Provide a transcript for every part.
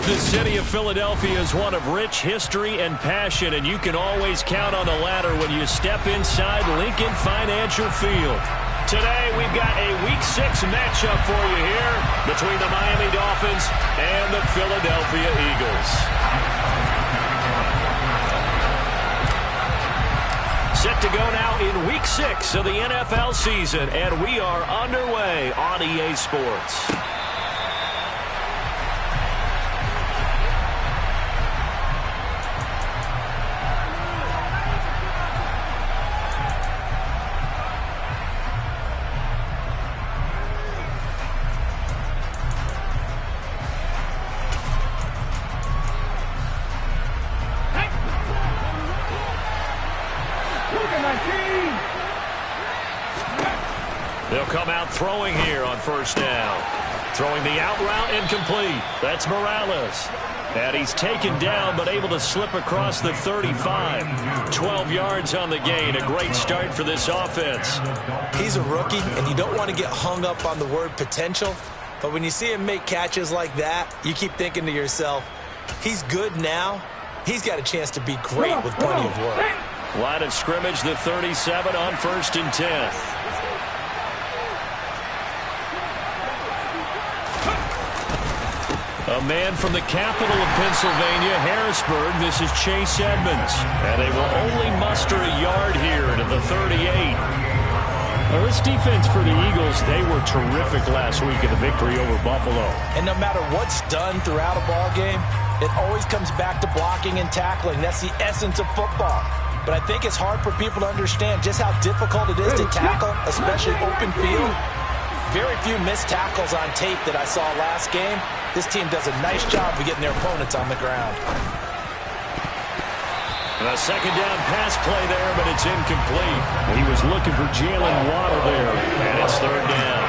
The city of Philadelphia is one of rich history and passion, and you can always count on the ladder when you step inside Lincoln Financial Field. Today, we've got a Week 6 matchup for you here between the Miami Dolphins and the Philadelphia Eagles. Set to go now in Week 6 of the NFL season, and we are underway on EA Sports. They'll come out throwing here on first down. Throwing the out route incomplete. That's Morales. And he's taken down but able to slip across the 35. 12 yards on the gain. A great start for this offense. He's a rookie, and you don't want to get hung up on the word potential. But when you see him make catches like that, you keep thinking to yourself, he's good now. He's got a chance to be great with plenty of work. Line of scrimmage, the 37 on first and 10. A man from the capital of Pennsylvania, Harrisburg. This is Chase Edmonds. And they will only muster a yard here to the 38. Well, this defense for the Eagles, they were terrific last week in the victory over Buffalo. And no matter what's done throughout a ball game, it always comes back to blocking and tackling. That's the essence of football. But I think it's hard for people to understand just how difficult it is to tackle, especially open field. Very few missed tackles on tape that I saw last game. This team does a nice job of getting their opponents on the ground. A second down pass play there, but it's incomplete. He was looking for Jalen Waddle there, and it's third down.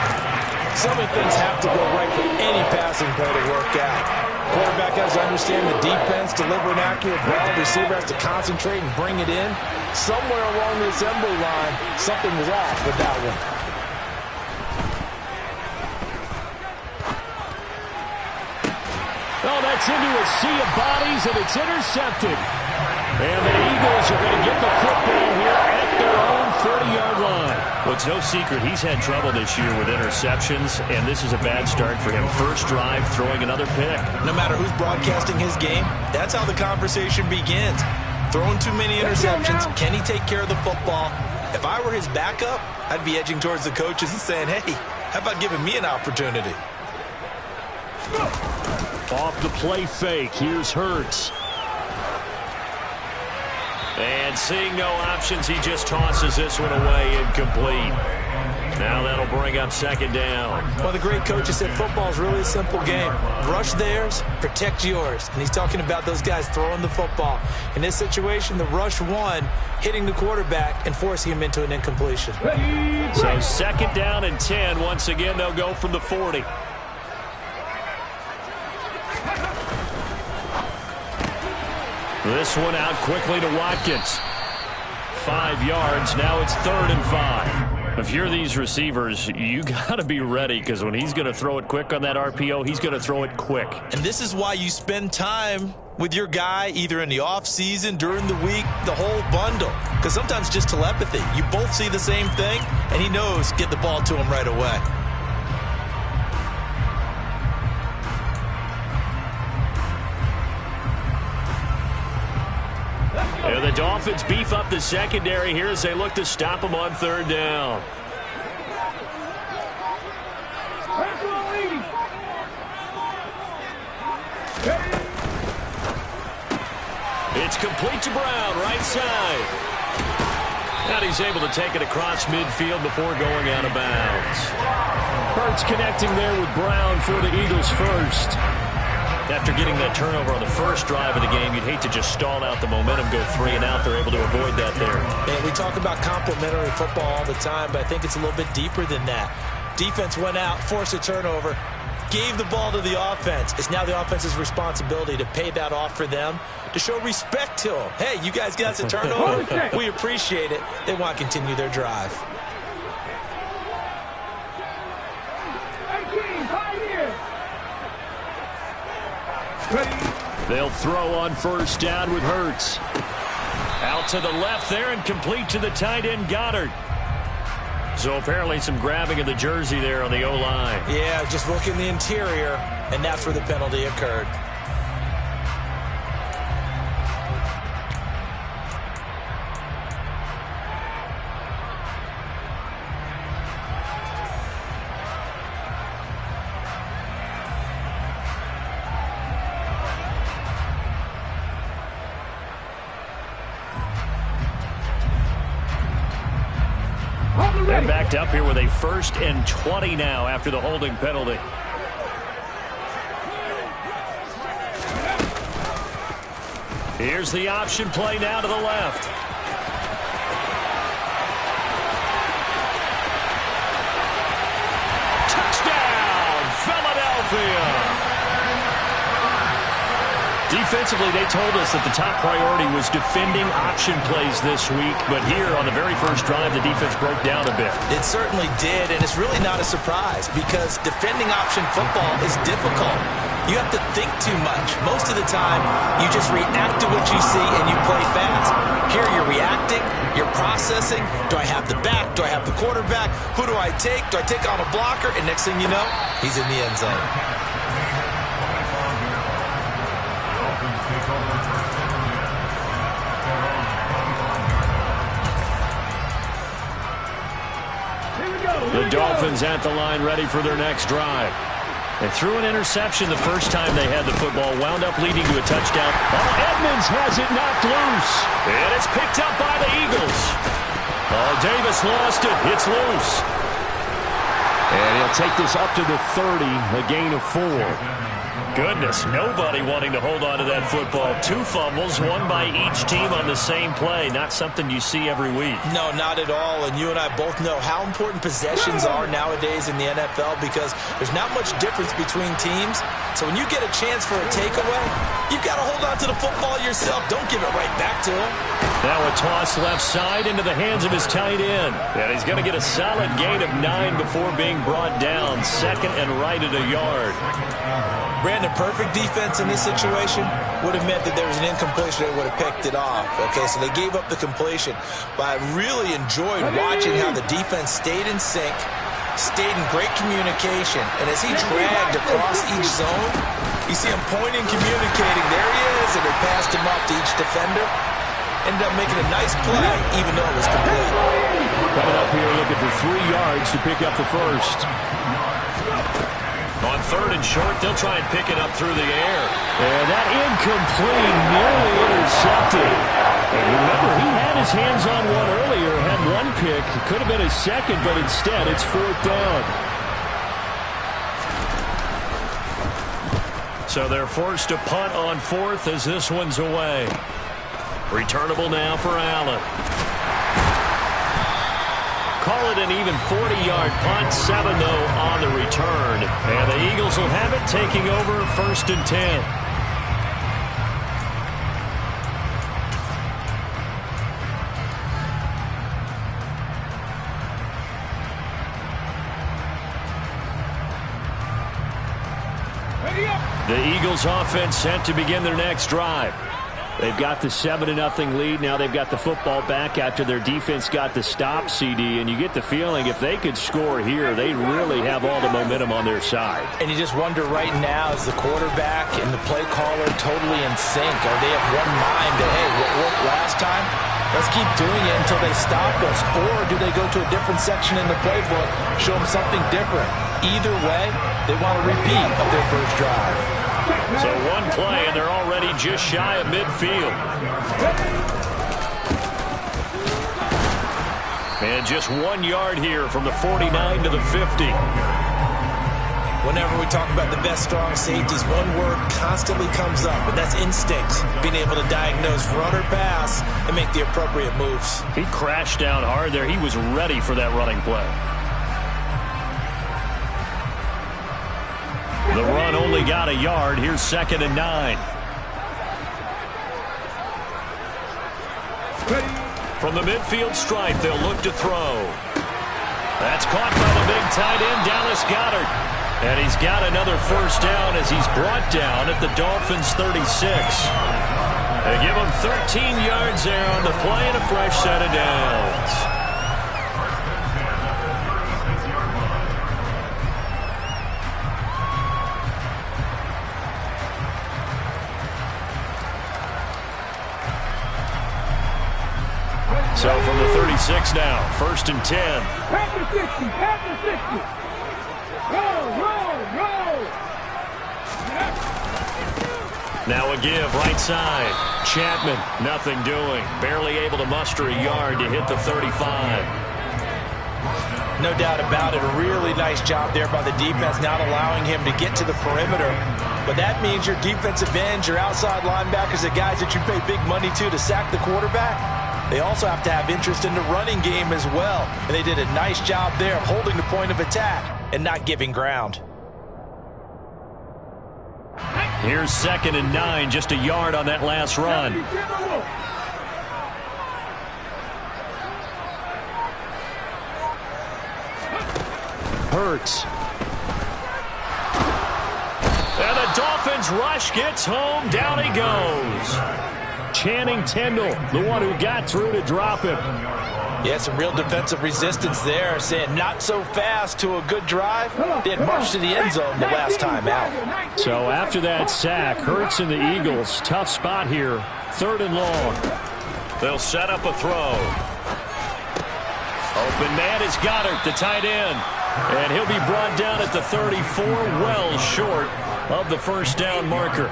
So many things have to go right for any passing play to work out. Quarterback has to understand the defense, deliver an accurate ball. Receiver has to concentrate and bring it in. Somewhere along the assembly line, something was off with that one. Oh, that's into a sea of bodies, and it's intercepted. And the Eagles are going to get the football here at their own 30-yard line. Well, it's no secret he's had trouble this year with interceptions, and this is a bad start for him. First drive, throwing another pick. No matter who's broadcasting his game, that's how the conversation begins. Throwing too many interceptions, can he take care of the football? If I were his backup, I'd be edging towards the coaches and saying, hey, how about giving me an opportunity? Off the play fake, here's Hurts. And seeing no options, he just tosses this one away, incomplete. Now that'll bring up second down. Well, the great coach has said football is really a simple game. Rush theirs, protect yours. And he's talking about those guys throwing the football. In this situation, the rush one, hitting the quarterback and forcing him into an incompletion. So second down and 10. Once again, they'll go from the 40. This one out quickly to Watkins. 5 yards. Now it's 3rd and 5. If you're these receivers, you got to be ready, because when he's going to throw it quick on that RPO, he's going to throw it quick. And this is why you spend time with your guy either in the offseason, during the week, the whole bundle. Because sometimes just telepathy. You both see the same thing, and he knows get the ball to him right away. And the Dolphins beef up the secondary here as they look to stop him on 3rd down. It's complete to Brown, right side. And he's able to take it across midfield before going out of bounds. Hurts connecting there with Brown for the Eagles first. After getting that turnover on the first drive of the game, you'd hate to just stall out the momentum, go 3 and out. They're able to avoid that there. And we talk about complementary football all the time, but I think it's a little bit deeper than that. Defense went out, forced a turnover, gave the ball to the offense. It's now the offense's responsibility to pay that off for them, to show respect to them. Hey, you guys got a turnover? We appreciate it. They want to continue their drive. They'll throw on first down with Hurts. Out to the left there and complete to the tight end, Goddard. So apparently some grabbing of the jersey there on the O-line. Yeah, just look in the interior, and that's where the penalty occurred. They're backed up here with a 1st and 20 now after the holding penalty. Here's the option play now to the left. Touchdown, Philadelphia! Defensively, they told us that the top priority was defending option plays this week, but here on the very first drive, the defense broke down a bit. It certainly did, and it's really not a surprise because defending option football is difficult. You have to think too much. Most of the time, you just react to what you see and you play fast. Here, you're reacting, you're processing. Do I have the back? Do I have the quarterback? Who do I take? Do I take on a blocker? And next thing you know, he's in the end zone. The Dolphins at the line ready for their next drive. They threw an interception the first time they had the football, wound up leading to a touchdown. Oh, Edmonds has it knocked loose. And it's picked up by the Eagles. Oh, Davis lost it. It's loose. And he'll take this up to the 30, a gain of 4. Goodness, nobody wanting to hold on to that football. 2 fumbles, one by each team on the same play. Not something you see every week. No, not at all. And you and I both know how important possessions are nowadays in the NFL because there's not much difference between teams. So when you get a chance for a takeaway, you've got to hold on to the football yourself. Don't give it right back to him. Now a toss left side into the hands of his tight end. And he's going to get a solid gain of 9 before being brought down. 2nd and right at a yard. Brandon, perfect defense in this situation would have meant that there was an incompletion. They would have picked it off. Okay, so they gave up the completion. But I really enjoyed watching how the defense stayed in sync, stayed in great communication. And as he dragged across each zone, you see him pointing, communicating. There he is, and they passed him up to each defender. Ended up making a nice play, even though it was complete. Coming up here looking for 3 yards to pick up the first. On 3rd and short, they'll try and pick it up through the air. And that incomplete, nearly intercepted. And remember, he had his hands on one earlier, had one pick. It could have been his second, but instead it's 4th down. So they're forced to punt on 4th as this one's away. Returnable now for Allen. Call it an even 40-yard punt, 7 though on the return. And the Eagles will have it, taking over 1st and 10. The Eagles offense set to begin their next drive. They've got the 7-0 lead. Now they've got the football back after their defense got the stop, CD. And you get the feeling if they could score here, they really have all the momentum on their side. And you just wonder right now, is the quarterback and the play caller totally in sync? Are they of one mind that, hey, what worked last time? Let's keep doing it until they stop us. Or do they go to a different section in the playbook, show them something different? Either way, they want a repeat of their first drive. So one play, and they're already just shy of midfield. And just 1 yard here from the 49 to the 50. Whenever we talk about the best strong safeties, one word constantly comes up, and that's instinct. Being able to diagnose run or pass and make the appropriate moves. He crashed down hard there. He was ready for that running play. The run only got a yard. Here's 2nd and 9. From the midfield stripe, they'll look to throw. That's caught by the big tight end, Dallas Goedert. And he's got another first down as he's brought down at the Dolphins' 36. They give him 13 yards there on the play and a fresh set of downs. So from the 36 now, 1st and 10. At the 60, at the 60. Roll. Now a give, right side. Chapman, nothing doing. Barely able to muster a yard to hit the 35. No doubt about it. A really nice job there by the defense, not allowing him to get to the perimeter. But that means your defensive ends, your outside linebackers, the guys that you pay big money to sack the quarterback, they also have to have interest in the running game as well. And they did a nice job there of holding the point of attack and not giving ground. Here's 2nd and 9, just a yard on that last run. Hurts. And the Dolphins rush gets home. Down he goes. Channing Tindall, the one who got through to drop him. Yeah, some real defensive resistance there, saying not so fast to a good drive. They had marched to the end zone the last time out. So after that sack, Hurts and the Eagles, tough spot here, 3rd and long. They'll set up a throw. Open man is Goddard, the tight end. And he'll be brought down at the 34, well short of the first down marker.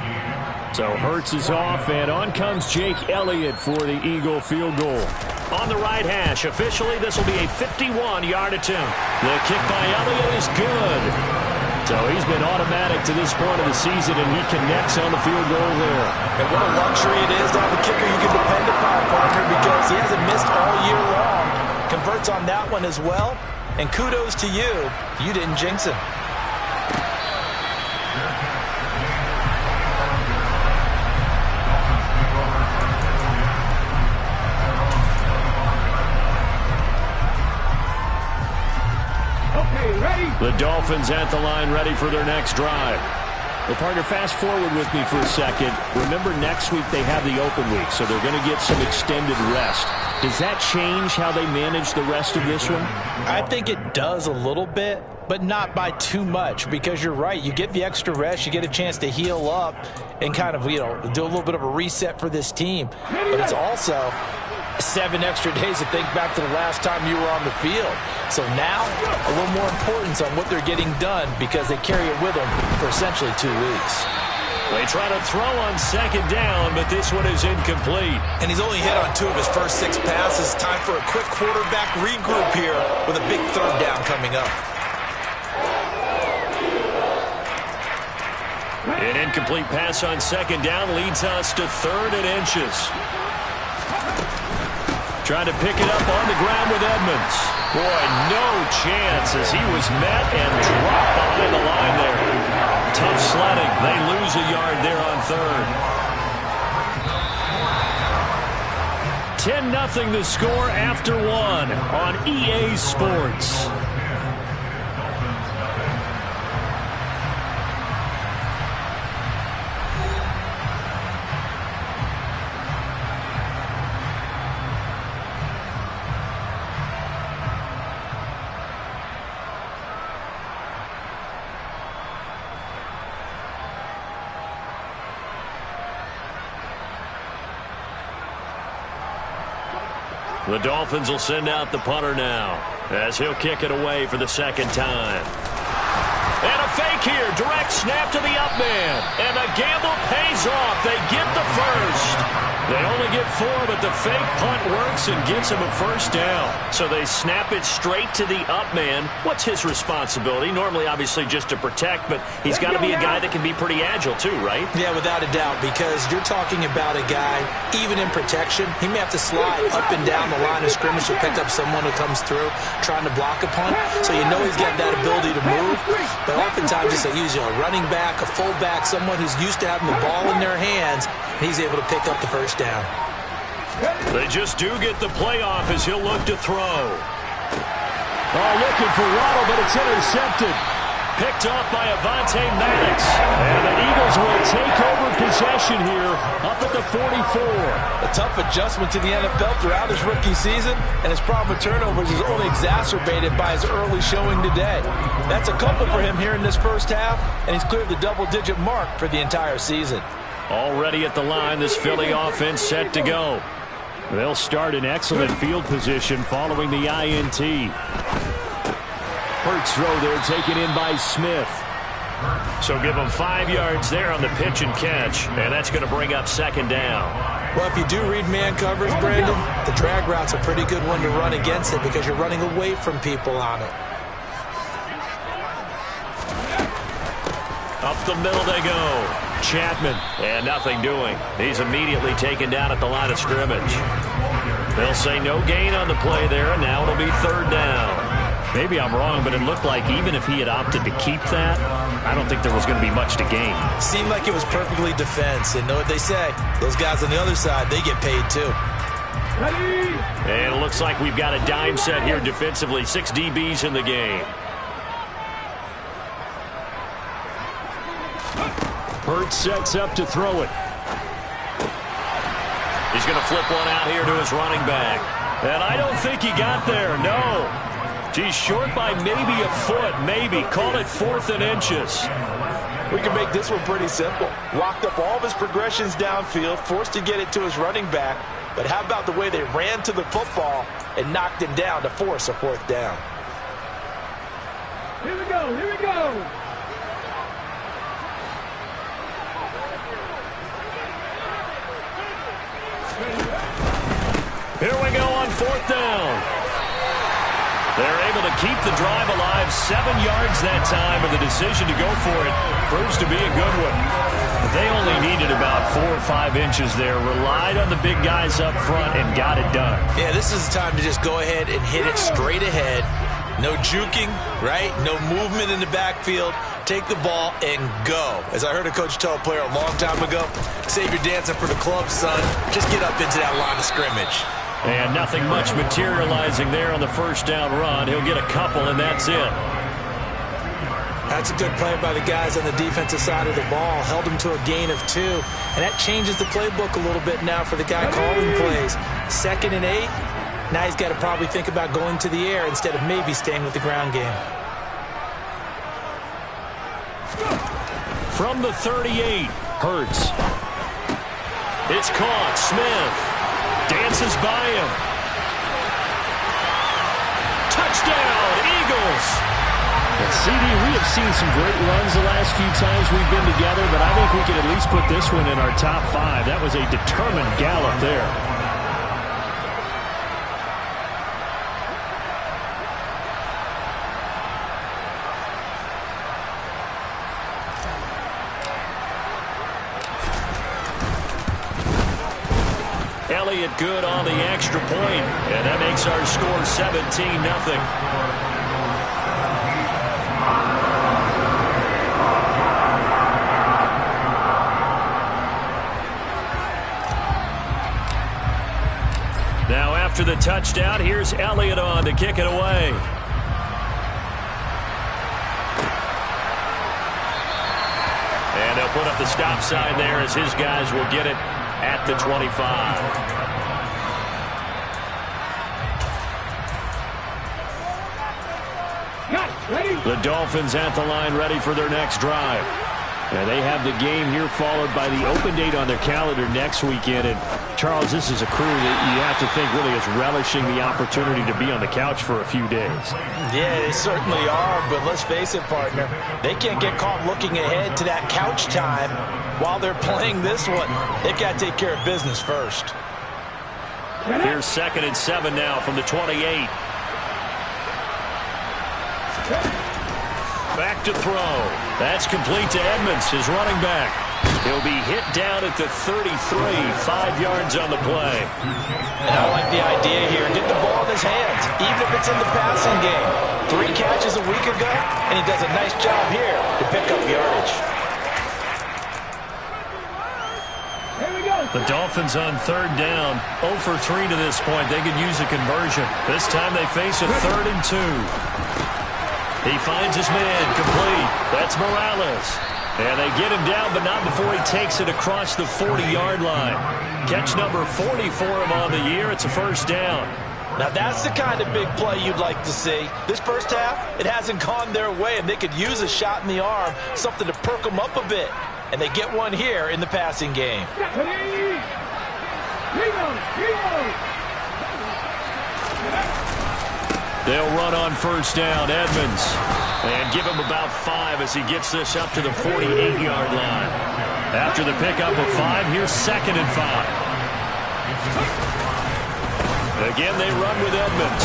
So Hurts is off, and on comes Jake Elliott for the Eagle field goal. On the right hash, officially this will be a 51-yard attempt. The kick by Elliott is good. So he's been automatic to this point of the season, and he connects on the field goal there. And what a luxury it is to have a kicker you can depend upon, partner, because he hasn't missed all year long. Converts on that one as well. And kudos to you. You didn't jinx him. The Dolphins at the line, ready for their next drive. Well, partner, fast forward with me for a second. Remember, next week they have the open week, so they're going to get some extended rest. Does that change how they manage the rest of this one? I think it does a little bit, but not by too much, because you're right. You get the extra rest, you get a chance to heal up and kind of, do a little bit of a reset for this team. But it's also 7 extra days to think back to the last time you were on the field. So now, a little more importance on what they're getting done because they carry it with them for essentially 2 weeks. They try to throw on 2nd down, but this one is incomplete. And he's only hit on 2 of his first 6 passes. Time for a quick quarterback regroup here with a big 3rd down coming up. An incomplete pass on 2nd down leads us to 3rd and inches. Trying to pick it up on the ground with Edmonds. Boy, no chance as he was met and dropped behind the line there. Tough sledding. They lose a yard there on 3rd. 10-0 the score after 1 on EA Sports. The Dolphins will send out the punter now as he'll kick it away for the 2nd time. And a fake here. Direct snap to the up man. And the gamble pays off. They get the first. They only get 4, but the fake punt works and gets him a first down. So they snap it straight to the up man. What's his responsibility? Normally, obviously, just to protect, but he's got to be a guy that can be pretty agile too, right? Yeah, without a doubt, because you're talking about a guy, even in protection, he may have to slide up and down the line of scrimmage to pick up someone who comes through trying to block a punt. So you know he's got that ability to move. But oftentimes, it's usually a running back, a fullback, someone who's used to having the ball in their hands, and he's able to pick up the first down. They just do get the playoff as he'll look to throw. Oh, looking for Waddle, but it's intercepted. Picked off by Avonte Maddox. And the Eagles will take over possession here up at the 44. A tough adjustment to the NFL throughout his rookie season, and his problem with turnovers is only exacerbated by his early showing today. That's a couple for him here in this first half, and he's cleared the double-digit mark for the entire season. Already at the line, this Philly offense set to go. They'll start in excellent field position following the INT. Hurts throw there taken in by Smith. So give him 5 yards there on the pitch and catch, and that's going to bring up second down. Well, if you do read man coverage, Brandon, the drag route's a pretty good one to run against it because you're running away from people on it. Up the middle they go. Chapman, and nothing doing. He's immediately taken down at the line of scrimmage. They'll say no gain on the play there, and now it'll be third down. Maybe I'm wrong, but it looked like even if he had opted to keep that, I don't think there was going to be much to gain. Seemed like it was perfectly defense, and know what they say. Those guys on the other side, they get paid too. Ready? And it looks like we've got a dime set here defensively. 6 DBs in the game. Hurts sets up to throw it. He's going to flip one out here to his running back. And I don't think he got there, no. He's short by maybe a foot, maybe. Call it 4th and inches. We can make this one pretty simple. Locked up all of his progressions downfield, forced to get it to his running back. But how about the way they ran to the football and knocked him down to force a 4th down? Here we go, here we go. Here we go on 4th down. They're able to keep the drive alive. 7 yards that time, and the decision to go for it proves to be a good one. They only needed about 4 or 5 inches there. Relied on the big guys up front and got it done. Yeah, this is the time to just go ahead and hit it straight ahead. No juking, right? No movement in the backfield. Take the ball and go. As I heard a coach tell a player a long time ago, save your dancing for the club, son. Just get up into that line of scrimmage. And nothing much materializing there on the first down run. He'll get a couple, and that's it. That's a good play by the guys on the defensive side of the ball. Held him to a gain of 2. And that changes the playbook a little bit now for the guy calling plays. 2nd and 8. Now he's got to probably think about going to the air instead of maybe staying with the ground game. From the 38, Hurts. It's caught. Smith dances by him. Touchdown, Eagles. And CD, we have seen some great runs the last few times we've been together, but I think we can at least put this one in our top 5. That was a determined gallop there. Elliott good on the extra point, and that makes our score 17-0. Now after the touchdown, here's Elliott on to kick it away. And they'll put up the stop sign there as his guys will get it at the 25. The Dolphins at the line ready for their next drive. And they have the game here followed by the open date on their calendar next weekend. And Charles, this is a crew that you have to think really is relishing the opportunity to be on the couch for a few days. Yeah, they certainly are, but let's face it, partner. They can't get caught looking ahead to that couch time while they're playing this one. They've got to take care of business first. Here's 2nd and 7 now from the 28. Back to throw. That's complete to Edmonds, his running back. He'll be hit down at the 33, 5 yards on the play. And I like the idea here. Get the ball in his hands, even if it's in the passing game. 3 catches a week ago, and he does a nice job here to pick up yardage. The Dolphins on 3rd down, 0 for 3 to this point. They could use a conversion. This time they face a 3rd and 2. He finds his man, complete. That's Morales. And they get him down, but not before he takes it across the 40-yard line. Catch number 40 for him on the year. It's a first down. Now that's the kind of big play you'd like to see. This first half, it hasn't gone their way, and they could use a shot in the arm, something to perk them up a bit. And they get one here in the passing game. They'll run on first down, Edmonds. And give him about 5 as he gets this up to the 48-yard line. After the pickup of 5, here's 2nd and 5. Again, they run with Edmonds.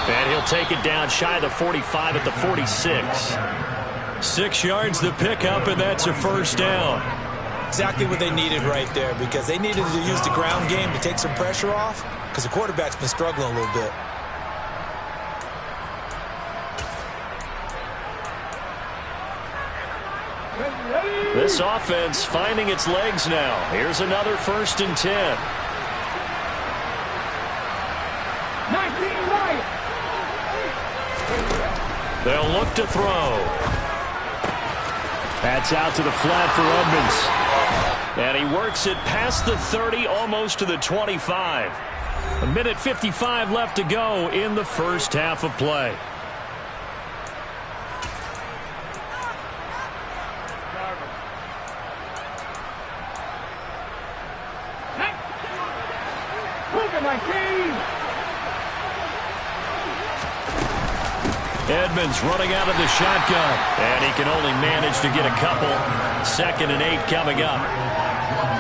And he'll take it down shy of the 45 at the 46. 6 yards the pickup, and that's a first down. Exactly what they needed right there, because they needed to use the ground game to take some pressure off, because the quarterback's been struggling a little bit. This offense finding its legs now. Here's another 1st and 10. 19 right. They'll look to throw. That's out to the flat for Edmonds. And he works it past the 30, almost to the 25. 1:55 left to go in the first half of play. Edmonds running out of the shotgun, and he can only manage to get a couple. 2nd and 8 coming up.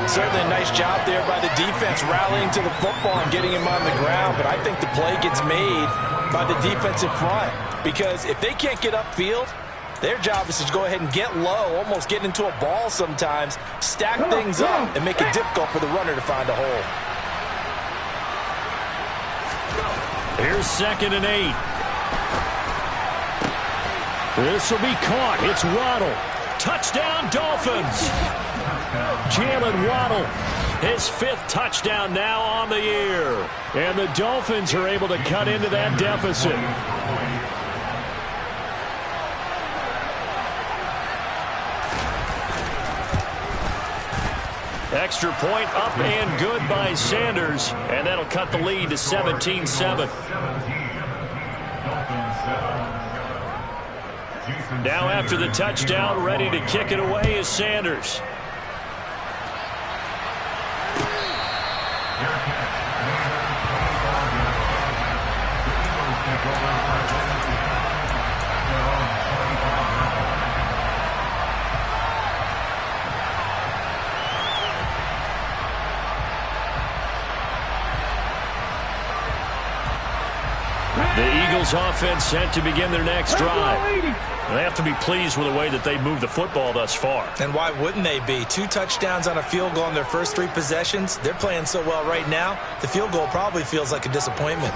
Certainly a nice job there by the defense rallying to the football and getting him on the ground, but I think the play gets made by the defensive front, because if they can't get upfield, their job is to go ahead and get low, almost get into a ball sometimes, stack things up, and make it difficult for the runner to find a hole. Here's 2nd and 8. This will be caught. It's Waddle. Touchdown, Dolphins. Jalen Waddle, his 5th touchdown now on the year. And the Dolphins are able to cut into that deficit. Extra point up and good by Sanders. And that'll cut the lead to 17-7. Now after the touchdown, ready to kick it away is Sanders. The Eagles offense set to begin their next drive. They have to be pleased with the way that they moved the football thus far. And why wouldn't they be? 2 touchdowns on a field goal in their first 3 possessions. They're playing so well right now, the field goal probably feels like a disappointment.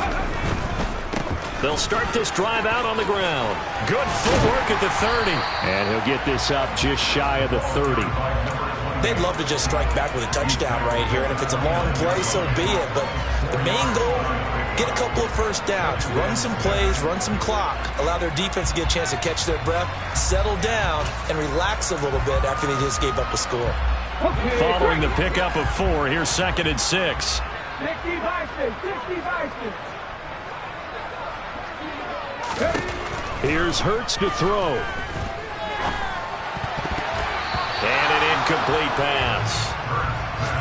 They'll start this drive out on the ground. Good footwork at the 30. And he'll get this up just shy of the 30. They'd love to just strike back with a touchdown right here, and if it's a long play, so be it. But the main goal, get a couple of first downs, run some plays, run some clock, allow their defense to get a chance to catch their breath, settle down, and relax a little bit after they just gave up a score. Following the pickup of 4, here's 2nd and 6. Here's Hurts to throw. And an incomplete pass.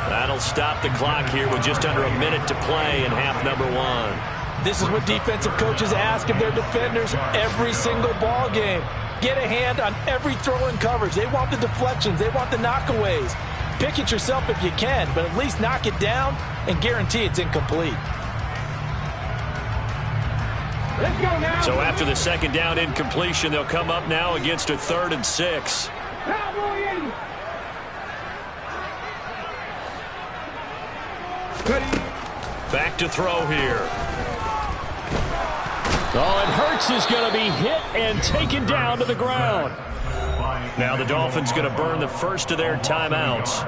That'll stop the clock here with just under a minute to play in half number 1. This is what defensive coaches ask of their defenders every single ball game. Get a hand on every throw in coverage. They want the deflections. They want the knockaways. Pick it yourself if you can, but at least knock it down and guarantee it's incomplete. Let's go now. So after the 2nd down incompletion, they'll come up now against a 3rd and 6. Cowboy 80. Back to throw here. Oh, and Hurts is going to be hit and taken down to the ground. Now the Dolphins going to burn the first of their timeouts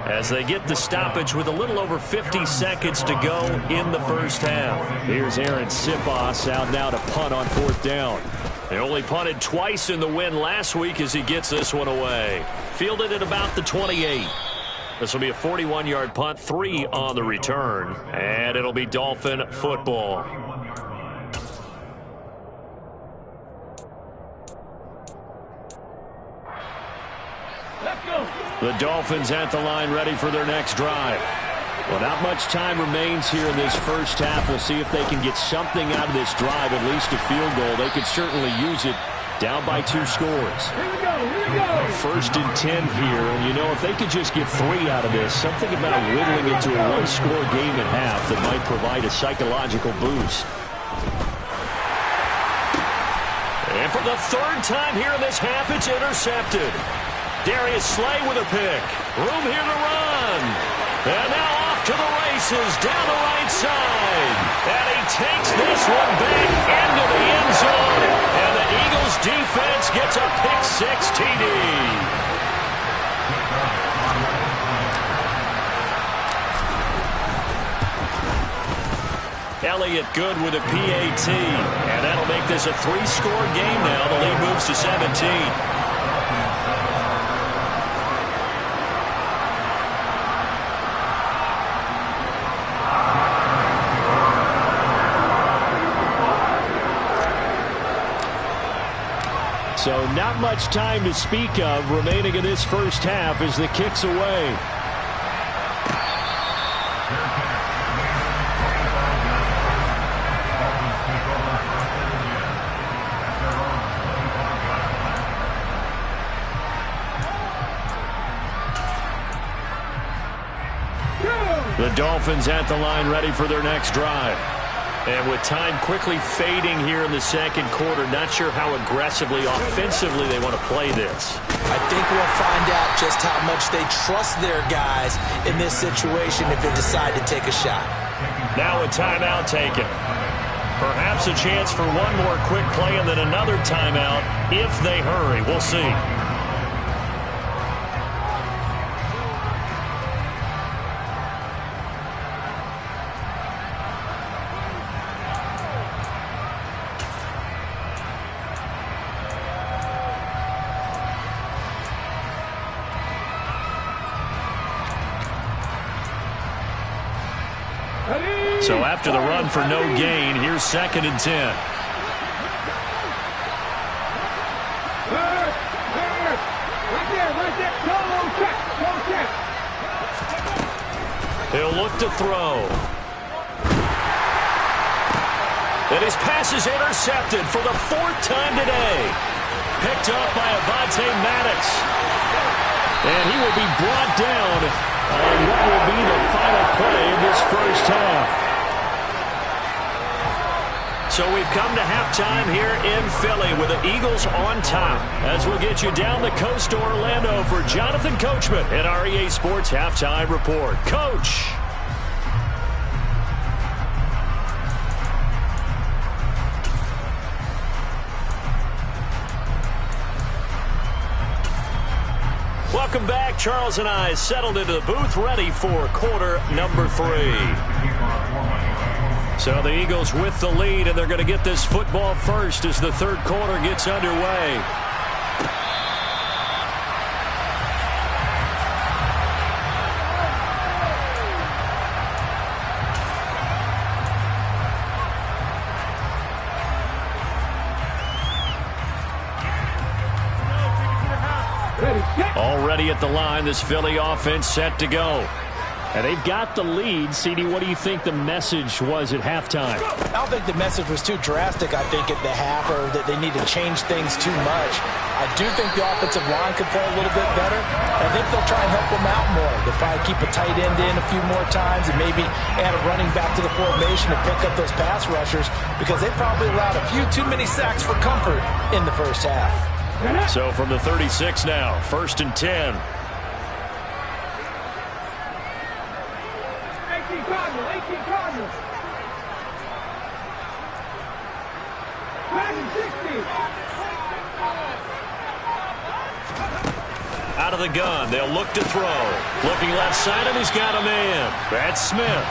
as they get the stoppage with a little over 50 seconds to go in the first half. Here's Aaron Sipos out now to punt on 4th down. They only punted twice in the win last week as he gets this one away. Fielded at about the 28. This will be a 41-yard punt, 3 on the return, and it'll be Dolphin football. Let's go. The Dolphins at the line ready for their next drive. Well, not much time remains here in this first half. We'll see if they can get something out of this drive, at least a field goal. They could certainly use it down by 2 scores. Here we go. Here we go. First and 10 here, and you know, if they could just get 3 out of this, something about whittling it to a 1-score game at half that might provide a psychological boost. And for the 3rd time here in this half, it's intercepted. Darius Slay with a pick. Room here to run. And now off to the races down the right side. And he takes this one back into the end zone. And the Eagles defense gets a pick-6 TD. Elliott good with a PAT. And that'll make this a 3-score game now. The lead moves to 17. So not much time to speak of remaining in this first half as the kick's away. The Dolphins at the line ready for their next drive. And with time quickly fading here in the second quarter, not sure how aggressively, offensively they want to play this. I think we'll find out just how much they trust their guys in this situation if they decide to take a shot. Now a timeout taken. Perhaps a chance for one more quick play and then another timeout if they hurry. We'll see. So after the run for no gain, here's 2nd and 10. Right there. Go check. He'll look to throw. And his pass is intercepted for the 4th time today. Picked up by Avonte Maddox. And he will be brought down on what will be the final play of this first half. So we've come to halftime here in Philly with the Eagles on top. As we'll get you down the coast to Orlando for Jonathan Coachman at our EA Sports Halftime Report. Coach. Welcome back. Charles and I settled into the booth ready for quarter number 3. So the Eagles with the lead, and they're going to get this football first as the 3rd quarter gets underway. Already at the line, this Philly offense set to go. And they've got the lead. CD, what do you think the message was at halftime? I don't think the message was too drastic, I think, at the half, or that they need to change things too much. I do think the offensive line could play a little bit better. I think they'll try and help them out more. They'll probably keep a tight end in a few more times and maybe add a running back to the formation to pick up those pass rushers, because they probably allowed a few too many sacks for comfort in the first half. So from the 36 now, 1st and 10. 18 Cardinals. 60. Out of the gun, they'll look to throw. Looking left side, and he's got a man. That's Smith.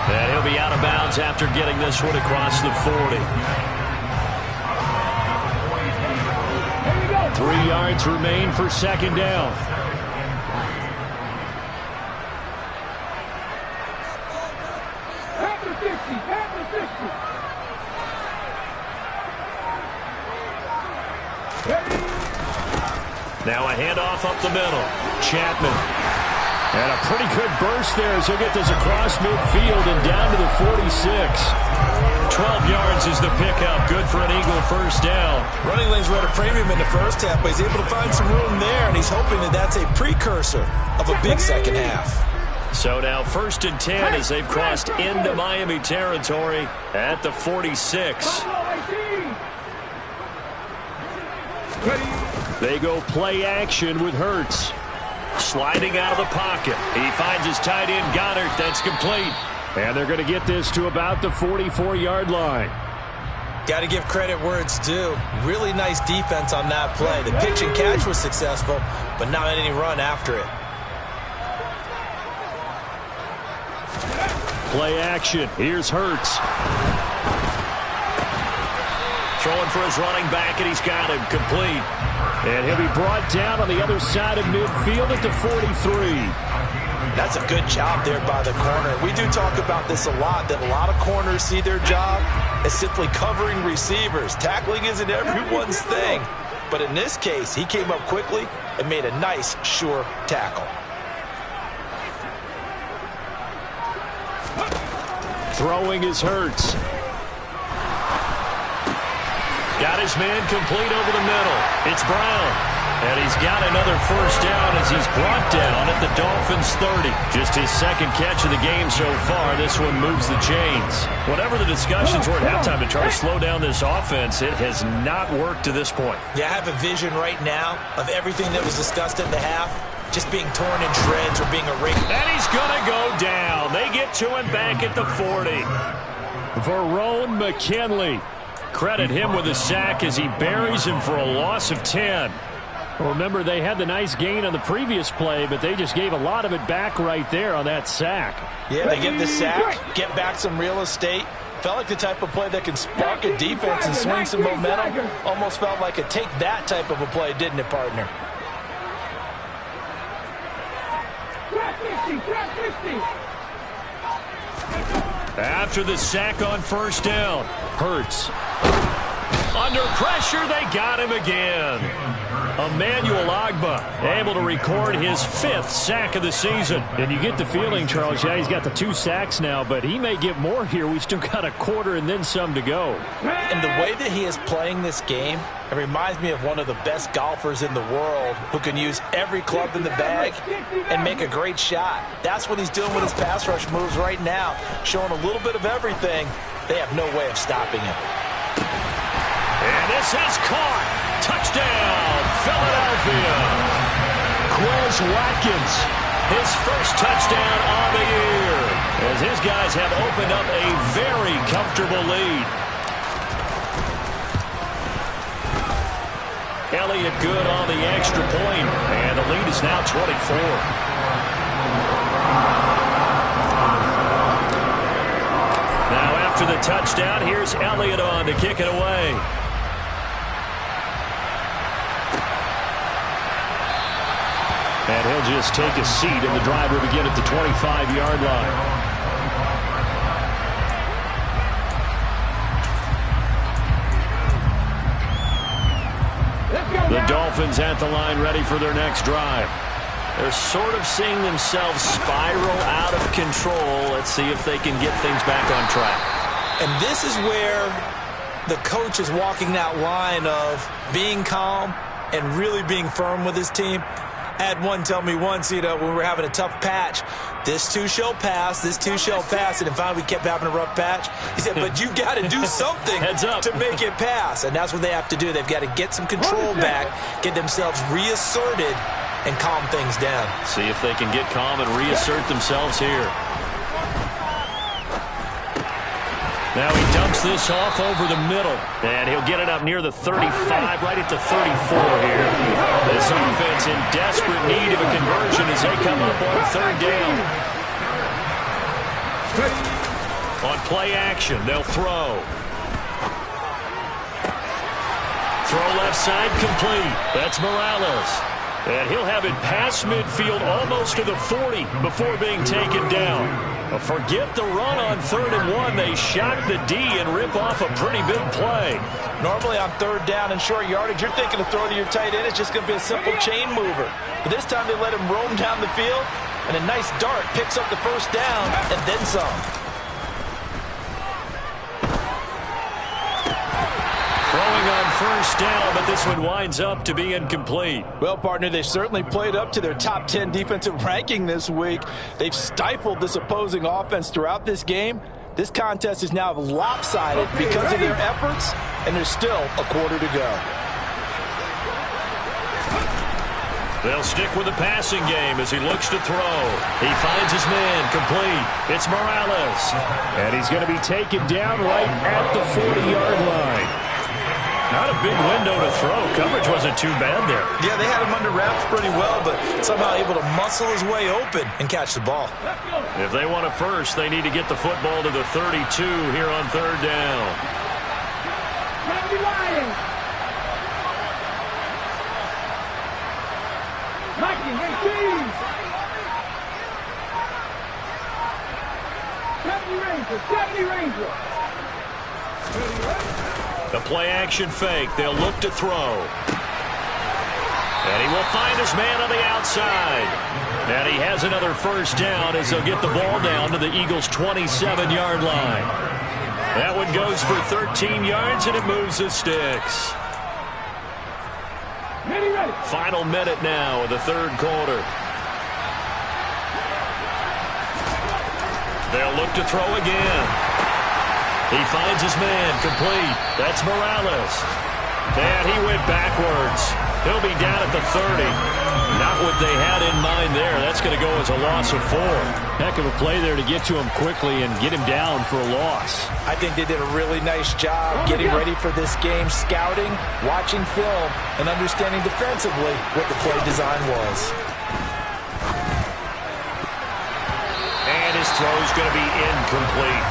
And he'll be out of bounds after getting this one across the 40. 3 yards remain for second down. At the 50, at the 50. Now a handoff up the middle. Chapman. And a pretty good burst there as he'll get this across midfield and down to the 46. 12 yards is the pickup. Good for an Eagle first down. Running lanes were at a premium in the first half, but he's able to find some room there, and he's hoping that that's a precursor of a big second half. So now 1st and 10 as they've crossed into Miami territory at the 46. They go play action with Hurts. Sliding out of the pocket. He finds his tight end, Goddard. That's complete. And they're going to get this to about the 44-yard line. Got to give credit where it's due. Really nice defense on that play. The pitch and catch was successful, but not any run after it. Play action. Here's Hurts. Throwing for his running back, and he's got him complete. And he'll be brought down on the other side of midfield at the 43. That's a good job there by the corner. We do talk about this a lot, that a lot of corners see their job as simply covering receivers. Tackling isn't everyone's thing. But in this case, he came up quickly and made a nice, sure tackle. Throwing is Hurts. Got his man complete over the middle. It's Brown. And he's got another first down as he's brought down at the Dolphins 30. Just his second catch of the game so far. This one moves the chains. Whatever the discussions were at halftime to try to slow down this offense, it has not worked to this point. Yeah, I have a vision right now of everything that was discussed at the half just being torn in shreds or being erased. And he's going to go down. They get to him back at the 40. Verone McKinley. Credit him with a sack as he buries him for a loss of 10. Well, remember, they had the nice gain on the previous play, but they just gave a lot of it back right there on that sack. Yeah, they get the sack, get back some real estate. Felt like the type of play that can spark a defense and swing some momentum. Almost felt like a take that type of a play, didn't it, partner? After the sack on first down, Hurts. Under pressure, they got him again. Emmanuel Ogbah able to record his 5th sack of the season. And you get the feeling, Charles, yeah, he's got the 2 sacks now, but he may get more here. We've still got a quarter and then some to go. And the way that he is playing this game, it reminds me of one of the best golfers in the world who can use every club in the bag and make a great shot. That's what he's doing with his pass rush moves right now, showing a little bit of everything. They have no way of stopping him. And this is caught. Touchdown, Philadelphia. Quez Watkins, his first touchdown on the year, as his guys have opened up a very comfortable lead. Elliott good on the extra point, and the lead is now 24. Now after the touchdown, here's Elliott on to kick it away. And he'll just take a seat, and the drive will begin at the 25-yard line. The Dolphins at the line ready for their next drive. They're sort of seeing themselves spiral out of control. Let's see if they can get things back on track. And this is where the coach is walking that line of being calm and really being firm with his team. I had one tell me once, when we were having a tough patch, this too shall pass, this too shall pass, and finally we kept having a rough patch. He said, but you got to do something to make it pass, and that's what they have to do. They've got to get some control back, get themselves reasserted, and calm things down. See if they can get calm and reassert themselves here. Now he dumps this off over the middle, and he'll get it up near the 35, right at the 34 here. This offense in desperate need of a conversion as they come up on third down. On play action, they'll throw. throw left side complete. That's Morales. And he'll have it past midfield almost to the 40 before being taken down. Forget the run on 3rd and 1. They shock the D and rip off a pretty big play. Normally on 3rd down and short yardage, you're thinking of throwing to your tight end. It's just going to be a simple chain mover. But this time they let him roam down the field, and a nice dart picks up the 1st down and then some. Throwing on 1st down, but this one winds up to be incomplete. Well, partner, they certainly played up to their top 10 defensive ranking this week. They've stifled this opposing offense throughout this game. This contest is now lopsided because of their efforts, and there's still a quarter to go. They'll stick with the passing game as he looks to throw. He finds his man complete. It's Morales. And he's going to be taken down right at the 40-yard line. Not a big window to throw. Coverage wasn't too bad there. Yeah, they had him under wraps pretty well, but somehow able to muscle his way open and catch the ball. If they want a first, they need to get the football to the 32 here on 3rd down. The play-action fake. They'll look to throw. And he will find his man on the outside. And he has another 1st down as they'll get the ball down to the Eagles' 27-yard line. That one goes for 13 yards, and it moves the sticks. Final minute now of the 3rd quarter. They'll look to throw again. He finds his man complete. That's Morales. And he went backwards. He'll be down at the 30. Not what they had in mind there. That's going to go as a loss of 4. Heck of a play there to get to him quickly and get him down for a loss. I think they did a really nice job getting ready for this game, scouting, watching film, and understanding defensively what the play design was. And his throw's going to be incomplete.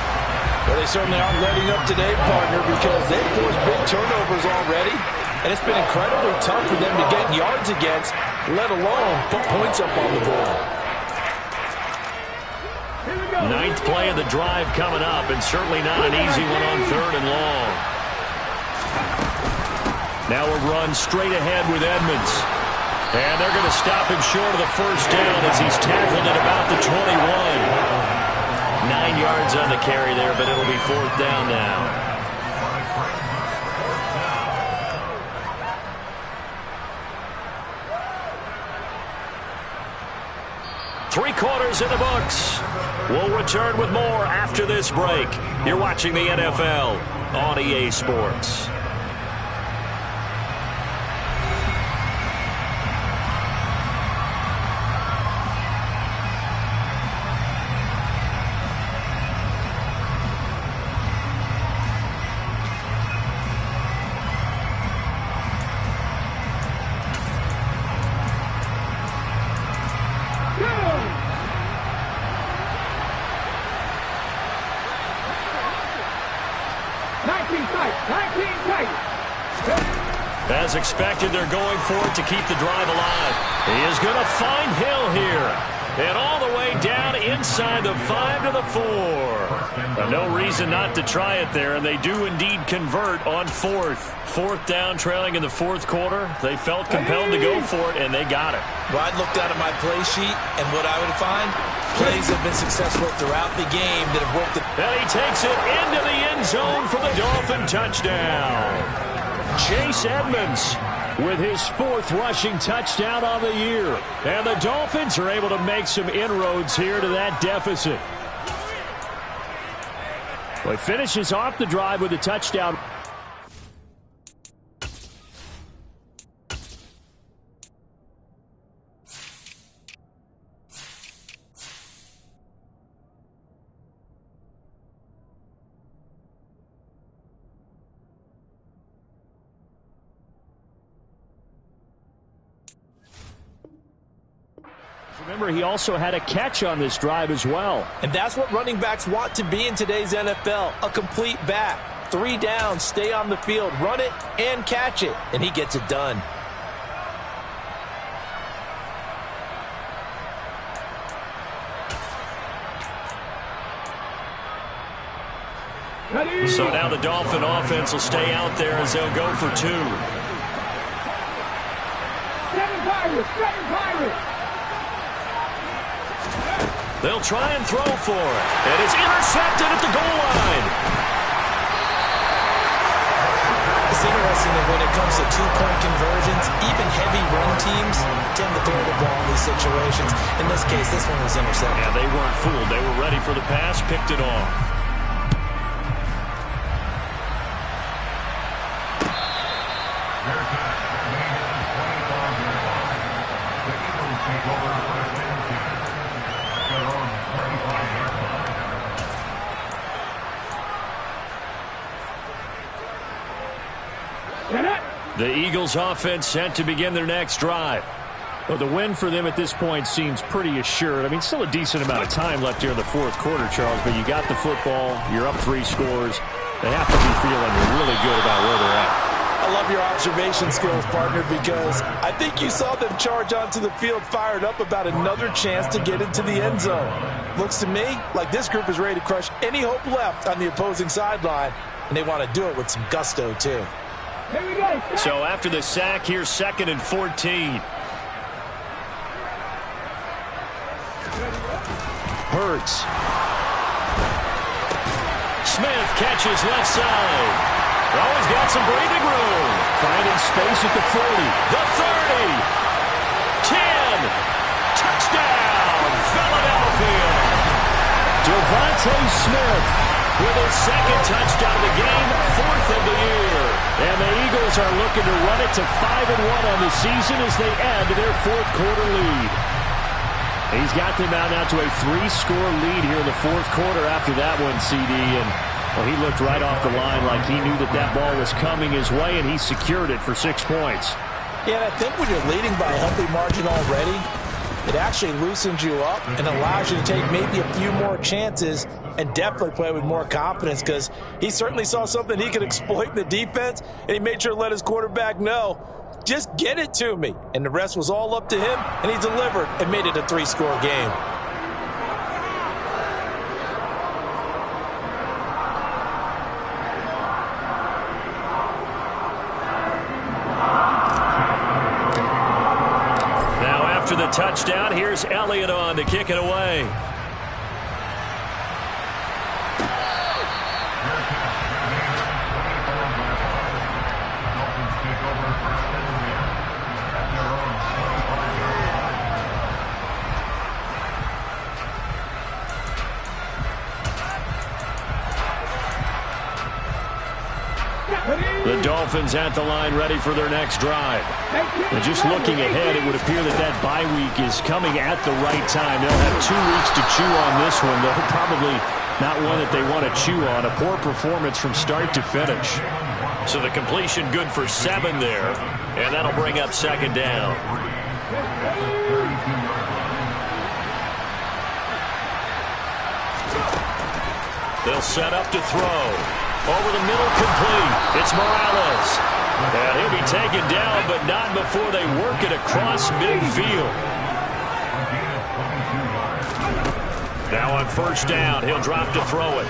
Well, they certainly aren't letting up today, partner, because they've forced big turnovers already, and it's been incredibly tough for them to get yards against, let alone put points up on the board. 9th play of the drive coming up, and certainly not an easy one on 3rd and long. Now a run straight ahead with Edmonds. And they're going to stop him short of the 1st down as he's tackled at about the 21. 9 yards on the carry there, but it'll be 4th down now. Three quarters in the books. We'll return with more after this break. You're watching the NFL on EA Sports. As expected, they're going for it to keep the drive alive. He is going to find Hill here. And all the way down inside the 5 to the 4. No reason not to try it there, and they do indeed convert on 4th. 4th down, trailing in the 4th quarter. They felt compelled to go for it, and they got it. Well, I'd look down at my play sheet, and what I would find, plays have been successful throughout the game that have worked. And he takes it into the end zone for the Dolphin touchdown. Chase Edmonds with his 4th rushing touchdown on the year. And the Dolphins are able to make some inroads here to that deficit. Well, he finishes off the drive with a touchdown. Remember, he also had a catch on this drive as well. And that's what running backs want to be in today's NFL, a complete back. 3 down, stay on the field, run it, and catch it, and he gets it done. So now the Dolphin offense will stay out there as they'll go for 2. 7 Pirates, 7 Pirates. They'll try and throw for it. And it's intercepted at the goal line. It's interesting that when it comes to 2-point conversions, even heavy run teams tend to throw the ball in these situations. In this case, this one was intercepted. Yeah, they weren't fooled. They were ready for the pass, picked it off. The Eagles offense set to begin their next drive. Well, the win for them at this point seems pretty assured. I mean, still a decent amount of time left here in the fourth quarter, Charles, but you got the football, you're up 3 scores. They have to be feeling really good about where they're at. I love your observation skills, partner, because I think you saw them charge onto the field fired up about another chance to get into the end zone. Looks to me like this group is ready to crush any hope left on the opposing sideline, and they want to do it with some gusto, too. Here we go. So after the sack, here's 2nd and 14. Hurts. Smith catches left side. Oh, he's got some breathing room. Finding space at the 40. The 30. 10. Touchdown, Philadelphia. Devontae Smith with his 2nd touchdown of the game, 4th of the year. And the Eagles are looking to run it to 5-1 on the season as they add to their 4th quarter lead. He's got them out now to a 3-score lead here in the 4th quarter after that one, CD. And well, he looked right off the line like he knew that that ball was coming his way, and he secured it for 6 points. Yeah, and I think when you're leading by a healthy margin already, it actually loosens you up and allows you to take maybe a few more chances and definitely play with more confidence, because he certainly saw something he could exploit in the defense, and he made sure to let his quarterback know, just get it to me. And the rest was all up to him, and he delivered and made it a 3-score game. Now after the touchdown, here's Elliott on to kick it away. The Dolphins at the line, ready for their next drive. And just looking ahead, it would appear that that bye week is coming at the right time. They'll have 2 weeks to chew on this one, though probably not one that they want to chew on. A poor performance from start to finish. So the completion good for 7 there, and that'll bring up 2nd down. They'll set up to throw. Over the middle, complete. It's Morales. And he'll be taken down, but not before they work it across midfield. Now on 1st down, he'll drop to throw it.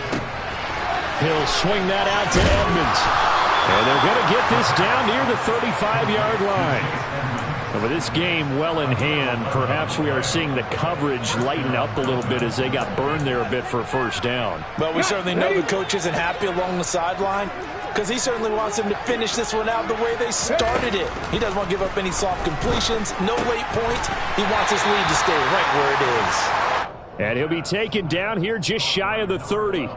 He'll swing that out to Edmonds. And they're going to get this down near the 35-yard line. And with this game well in hand, perhaps we are seeing the coverage lighten up a little bit as they got burned there a bit for a 1st down. But we certainly know the coach isn't happy along the sideline, because he certainly wants them to finish this one out the way they started it. He doesn't want to give up any soft completions, no late points. He wants his lead to stay right where it is. And he'll be taken down here just shy of the 30.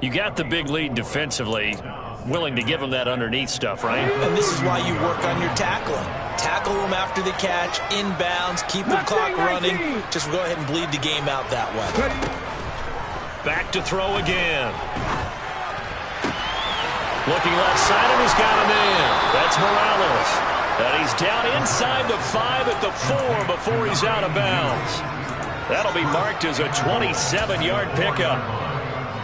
You got the big lead defensively. Willing to give him that underneath stuff, right? And this is why you work on your tackling. Tackle him after the catch, inbounds, keep the clock running. Just go ahead and bleed the game out that way. Back to throw again. Looking left side, and he's got a man. That's Morales. And he's down inside the 5 at the 4 before he's out of bounds. That'll be marked as a 27-yard pickup.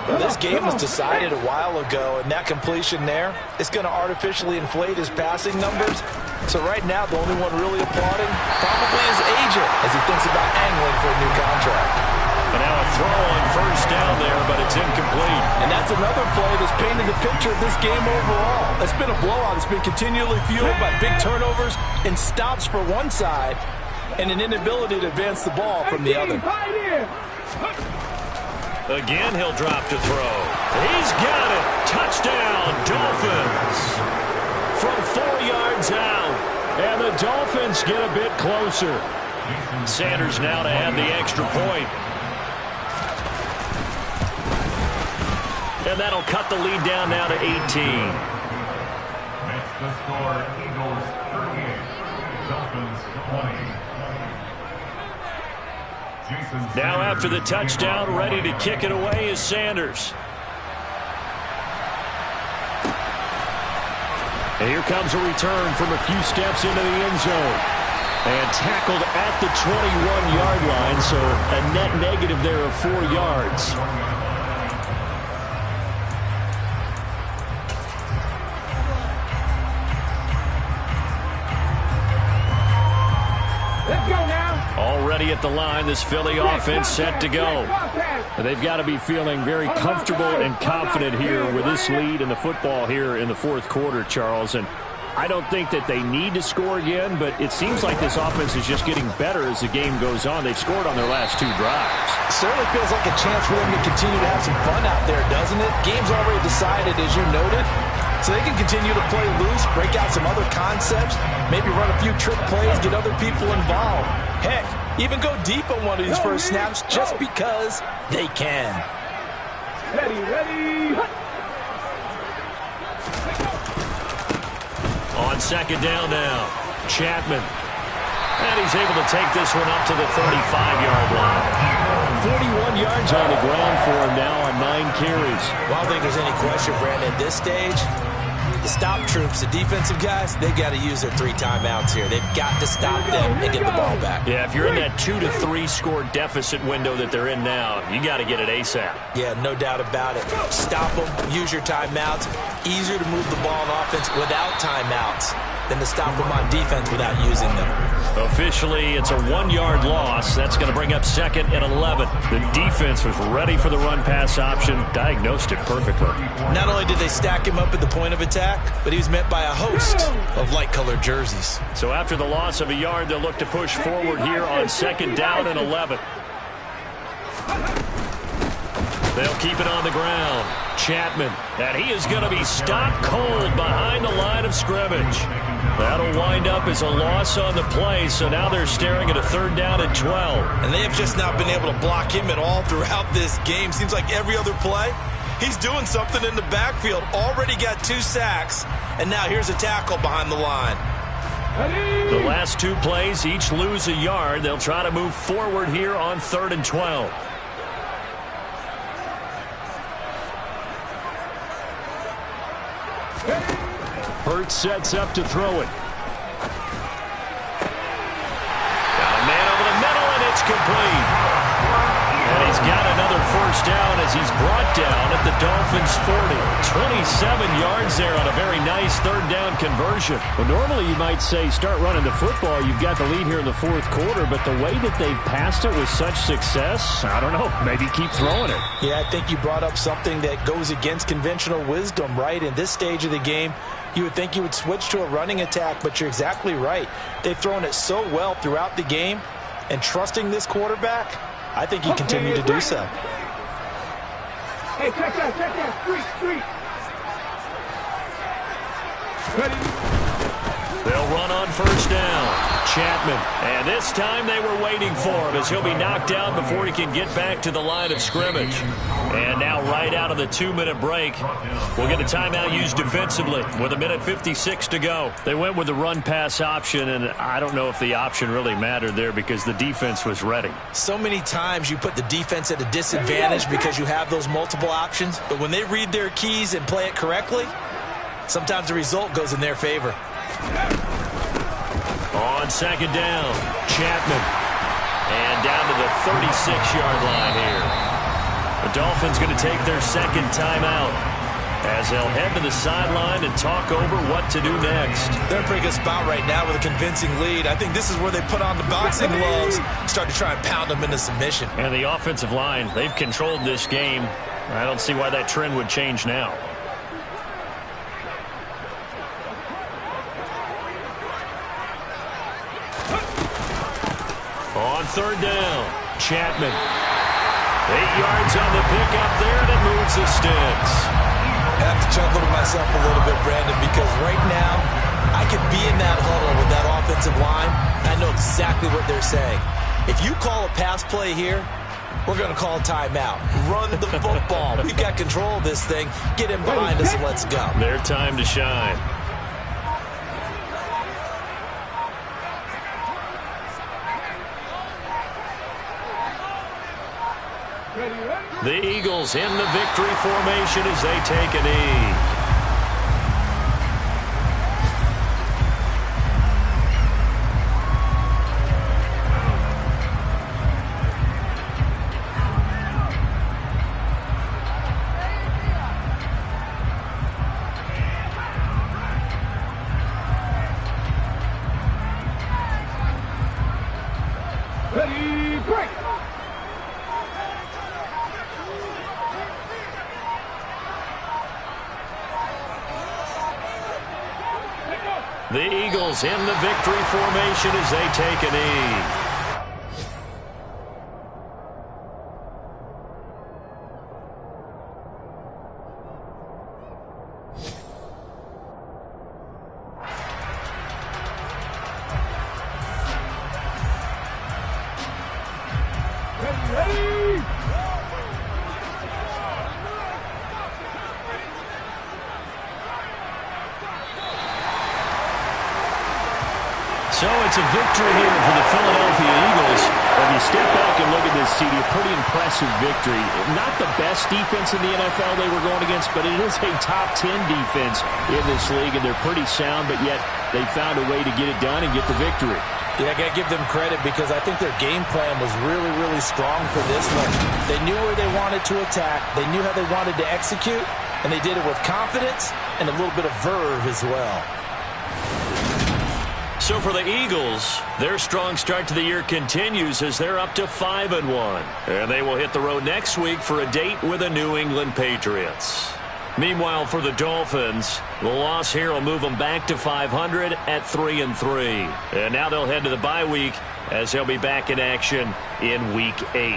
Well, this game was decided a while ago, and that completion there is going to artificially inflate his passing numbers. So right now, the only one really applauding probably his agent as he thinks about angling for a new contract. And now a throw on first down there, but it's incomplete. And that's another play that's painted the picture of this game overall. It's been a blowout. It's been continually fueled by big turnovers and stops for one side and an inability to advance the ball from the other. Again, he'll drop to throw. He's got it. Touchdown, Dolphins. From 4 yards out. And the Dolphins get a bit closer. Sanders now to add the extra point. And that'll cut the lead down now to 18. Makes the score Eagles 38, Dolphins 20. Now after the touchdown, ready to kick it away is Sanders. And here comes a return from a few steps into the end zone. And tackled at the 21-yard line, so a net negative there of 4 yards. Already at the line, this Philly offense set to go. They've got to be feeling very comfortable and confident here with this lead in the football here in the fourth quarter, Charles. And I don't think that they need to score again, but it seems like this offense is just getting better as the game goes on. They've scored on their last 2 drives. Certainly feels like a chance for them to continue to have some fun out there, doesn't it? Game's already decided, as you noted. So they can continue to play loose, break out some other concepts, maybe run a few trick plays, get other people involved. Heck, even go deep on one of these first snaps just because they can. Ready. On second down now, Chapman. And he's able to take this one up to the 35-yard line. 41 yards on the ground for him now on 9 carries. Well, I don't think there's any question, Brandon, at this stage, the stop troops, the defensive guys, they've got to use their 3 timeouts here. They've got to stop them and get the ball back. Yeah, if you're in that 2 to 3 score deficit window that they're in now, you got to get it ASAP. Yeah, no doubt about it. Stop them, use your timeouts. Easier to move the ball on offense without timeouts than to stop them on defense without using them. Officially, it's a 1-yard loss. That's going to bring up 2nd and 11. The defense was ready for the run-pass option, diagnosed it perfectly. Not only did they stack him up at the point of attack, but he was met by a host of light-colored jerseys. So after the loss of a yard, they'll look to push forward here on 2nd down and 11. They'll keep it on the ground. Chapman, and he is going to be stopped cold behind the line of scrimmage. That'll wind up as a loss on the play, so now they're staring at a 3rd down and 12. And they have just not been able to block him at all throughout this game. Seems like every other play, he's doing something in the backfield. Already got 2 sacks, and now here's a tackle behind the line. The last 2 plays each lose a yard. They'll try to move forward here on 3rd and 12. Hurts sets up to throw it. Got a man over the middle, and it's complete. And he's got another 1st down as he's brought down at the Dolphins' 40. 27 yards there on a very nice 3rd down conversion. Well, normally you might say start running the football. You've got the lead here in the 4th quarter, but the way that they've passed it with such success, I don't know, maybe keep throwing it. Yeah, I think you brought up something that goes against conventional wisdom, right? In this stage of the game, you would think you would switch to a running attack, but you're exactly right. They've thrown it so well throughout the game, and trusting this quarterback, I think he continued to do so. Hey, check that, street. Ready? They'll run on 1st down. Chapman, and this time they were waiting for him as he'll be knocked down before he can get back to the line of scrimmage. And now right out of the 2-minute break, we'll get a timeout used defensively with 1:56 to go. They went with the run-pass option, and I don't know if the option really mattered there because the defense was ready. So many times you put the defense at a disadvantage because you have those multiple options, but when they read their keys and play it correctly, sometimes the result goes in their favor. On 2nd down, Chapman. And down to the 36-yard line here. The Dolphins going to take their second timeout as they'll head to the sideline and talk over what to do next. They're in a pretty good spot right now with a convincing lead. I think this is where they put on the boxing gloves, start to try and pound them into submission. And the offensive line, they've controlled this game. I don't see why that trend would change now. On third down, Chapman. 8 yards on the pickup there, and it moves the sticks. I have to chuckle to myself a little bit, Brandon, because right now I could be in that huddle with that offensive line. I know exactly what they're saying. If you call a pass play here, we're going to call a timeout. Run the football. We've got control of this thing. Get in behind us and let's go. Their time to shine. The Eagles in the victory formation as they take a knee. Ready, break! The Eagles in the victory formation as they take a knee. Ready! So it's a victory here for the Philadelphia Eagles. If you step back and look at this, CD, a pretty impressive victory. Not the best defense in the NFL they were going against, but it is a top 10 defense in this league, and they're pretty sound, but yet they found a way to get it done and get the victory. Yeah, I got to give them credit because I think their game plan was really, really strong for this one. They knew where they wanted to attack. They knew how they wanted to execute, and they did it with confidence and a little bit of verve as well. So for the Eagles, their strong start to the year continues as they're up to 5-1. And they will hit the road next week for a date with the New England Patriots. Meanwhile, for the Dolphins, the loss here will move them back to 500 at 3-3. And now they'll head to the bye week as they'll be back in action in Week 8.